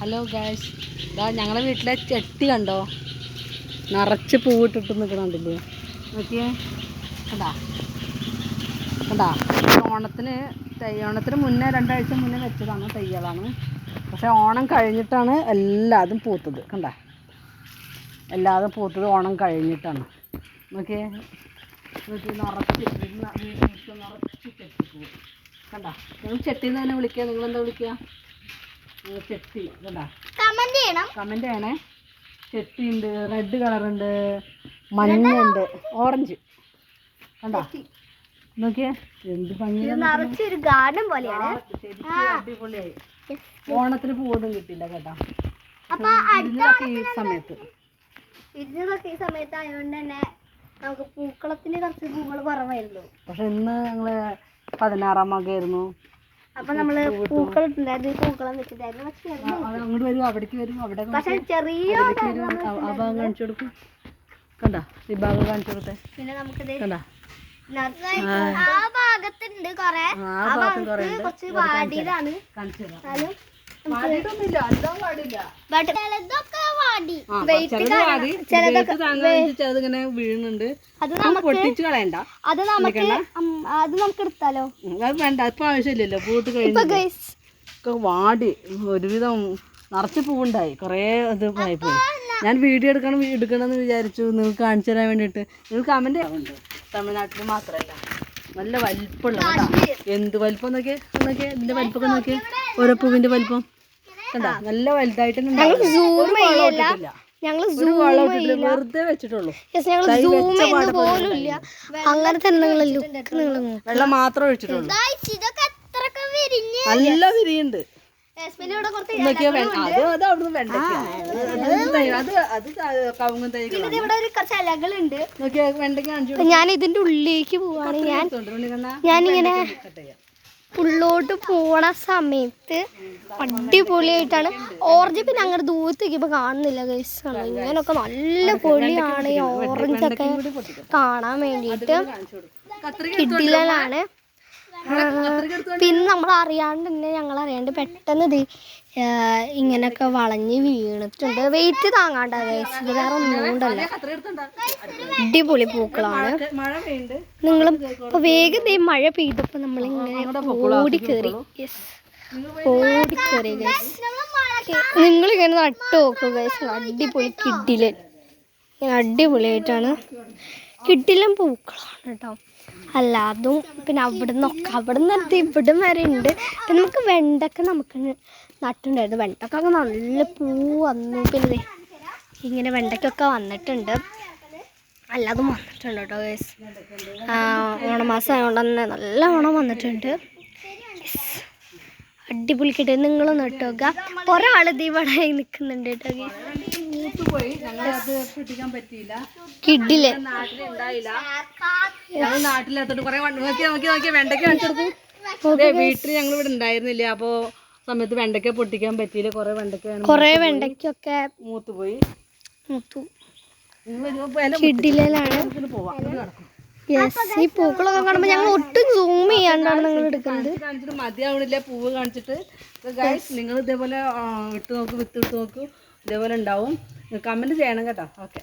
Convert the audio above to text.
Hello guys, ഇതാ ഞങ്ങളുടെ വീട്ടിലെ ചെട്ടി കണ്ടോ, നിറച്ച് പൂവിട്ടിട്ട് നിൽക്കണുണ്ടല്ലേ. നോക്കിയേ, കണ്ടാ കണ്ടാ. ഓണത്തിന് മുന്നേ 2 ആഴ്ച മുന്നേ വെച്ചതാണ്, തയ്യലാണ്. പക്ഷേ ഓണം കഴിഞ്ഞിട്ടാണ് എല്ലാതും പൂത്തത്. കണ്ടാ, എല്ലാതും പൂത്തത് ഓണം കഴിഞ്ഞിട്ടാണ്. നോക്കിയേ, നിറച്ച് ചെട്ടി. കണ്ടാ, നിങ്ങൾ ചെട്ടിന്ന് തന്നെ വിളിക്കുക. നിങ്ങളെന്താ വിളിക്കുക? ചെട്ടി. കണ്ടാ, കമൻറ്റ് ചെയ്യണേ. ചെട്ടി ഉണ്ട്, റെഡ് കളറുണ്ട്, മഞ്ഞുണ്ട്, ഓറഞ്ച്. കണ്ടാ, നോക്കിയേ എന്ത് ഭംഗിയൊരു ഗാർഡൻ പോലെയാണ്. അടിപൊളിയായി. ഓണത്തിന് പൂവൊന്നും കിട്ടില്ല കേട്ടാ. ഈ സമയത്ത് ആയതുകൊണ്ട് തന്നെ നമുക്ക് പൂക്കളത്തിന് കുറച്ച് പൂക്കൾ കുറവായിരുന്നു. പക്ഷെ ഇന്ന് ഞങ്ങള് 16-ാം ആയിരുന്നു. അപ്പൊ നമ്മള് പൂക്കൾ പൂക്കളം വെച്ചിട്ടായിരുന്നു. അങ്ങോട്ട് വരും, അവിടേക്ക് വരും. അവിടെ പക്ഷെ ചെറിയ ആ ഭാഗം കാണിച്ചു കൊടുക്കും. കണ്ടാ, ഈ ഭാഗം കാണിച്ചു കൊടുത്തേ. പിന്നെ നമുക്ക് കണ്ടാ, ആ ഭാഗത്തുണ്ട് കൊറേ, കുറച്ച് വാടിയതാണ്. കാണിച്ചു തരാം. ചെറുതിങ്ങനെ വീഴുന്നുണ്ട്. അത് പൊട്ടിച്ചു കളയണ്ട, അത് നമുക്ക് എടുത്താലോ. അത് വേണ്ട, ഇപ്പൊ ആവശ്യമില്ലല്ലോ. പൂട്ട് കഴിഞ്ഞ വാടി ഒരുവിധം നിറച്ച് പൂവുണ്ടായി. കുറേ ഇത് ആയിപ്പോയി. ഞാൻ വീഡിയോ എടുക്കണമെന്ന് വിചാരിച്ചു, നിങ്ങൾക്ക് കാണിച്ചു തരാൻ വേണ്ടിയിട്ട്. നിങ്ങൾക്ക് കമന്റ് ആവുന്നുണ്ട്. തമിഴ്നാട്ടിൽ മാത്രമല്ല, നല്ല വലിപ്പമുള്ള. എന്ത് വലിപ്പം നോക്കിയേ, ഇതിന്റെ വലിപ്പമൊക്കെ നോക്കിയേ. ഓരോ പൂവിന്റെ വലിപ്പം കണ്ടാ, നല്ല വലുതായിട്ട് വെറുതെ വെച്ചിട്ടുള്ളൂ. വെള്ളം മാത്രം ഒഴിച്ചിട്ടുള്ളൂ. നല്ല വിരിയുണ്ട്. നോക്കിയാ അത് അവിടുന്ന് കവുങ്ങും തൈകളുണ്ട്. നോക്കിയാ വെണ്ടയ്ക്ക. ഞാൻ ഇതിന്റെ ഉള്ളിലേക്ക് പോവാണ്. ഞാനിങ്ങനെ ഉള്ളോട്ട് പോണ സമയത്ത് അടിപൊളിയായിട്ടാണ്. ഓറഞ്ച് പിന്നെ അങ്ങനെ ദൂരത്തേക്ക് ഇപ്പൊ കാണുന്നില്ല ഗൈസ്. ഇങ്ങനൊക്കെ നല്ല പൊളിയാണ് ഈ ഓറഞ്ചൊക്കെ കാണാൻ വേണ്ടിയിട്ട്. കിഡിലാണ്. പിന്നെ നമ്മൾ അറിയാണ്ട് തന്നെ ഞങ്ങളറിയാണ്ട് പെട്ടെന്ന് ഇത് ഇങ്ങനെയൊക്കെ വളഞ്ഞ് വീണിട്ടുണ്ട്. വെയിറ്റ് താങ്ങാണ്ട ഗൈസ്, ഇത് വേറെ ഒന്നും കൊണ്ടല്ല. അടിപൊളി പൂക്കളാണ്. നിങ്ങളും ഇപ്പൊ വേഗം മഴ പെയ്തപ്പോ നമ്മളിങ്ങനെ ഓടിക്കേറി ഗൈസ്. നിങ്ങളിങ്ങനെ നട്ടു നോക്കുക ഗൈസ്. അടിപൊളി കിഡിലൻ, ഇങ്ങനെ അടിപൊളിയായിട്ടാണ്. കിഡിലൻ പൂക്കളാണ് കേട്ടോ. അല്ല അതും പിന്നെ അവിടെ നിന്ന് ഇവിടം വരെ ഉണ്ട്. പിന്നെ നമുക്ക് വെണ്ടക്ക നട്ടുണ്ടായിരുന്നു. വെണ്ടക്കൊക്കെ നല്ല പൂ വന്നു. പിന്നെ ഇങ്ങനെ വെണ്ടയ്ക്കൊക്കെ വന്നിട്ടുണ്ട്. അല്ലാതും വന്നിട്ടുണ്ട് കേട്ടോ ഗൈസ്. ഓണമാസം ആയതുകൊണ്ട് തന്നെ നല്ല ഓണം വന്നിട്ടുണ്ട്. അടിപൊളിക്കട്ടെ. നിങ്ങളും നട്ടുക. ഒരാൾ ഇത് ഇവിടെ നിൽക്കുന്നുണ്ട് കേട്ടോ ഗൈസ്. കിഡില് വെണ്ടയ്ക്ക വീട്ടിൽ ഞങ്ങൾ ഇവിടെ ഉണ്ടായിരുന്നില്ല. അപ്പോ സമയത്ത് വെണ്ടയ്ക്ക പൊട്ടിക്കാൻ പറ്റിയില്ല. കൊറേ വെണ്ടയ്ക്കൊക്കെ മൂത്തുപോയി. കിഡിലാണ്. ഈ പൂക്കളൊക്കെ കാണുമ്പോൾ ഞങ്ങൾ ഒട്ടും സൂം ചെയ്യാണ്ടാണ് നിങ്ങൾ എടുക്കുന്നത്. മതിയാവണില്ല പൂവ് കാണിച്ചിട്ട്. നിങ്ങൾ ഇതേപോലെ വിത്ത് ഇട്ട് നോക്കൂ. ഇതേപോലെ ഉണ്ടാവും. കമന്റ് ചെയ്യണം കേട്ടോ. ഓക്കെ.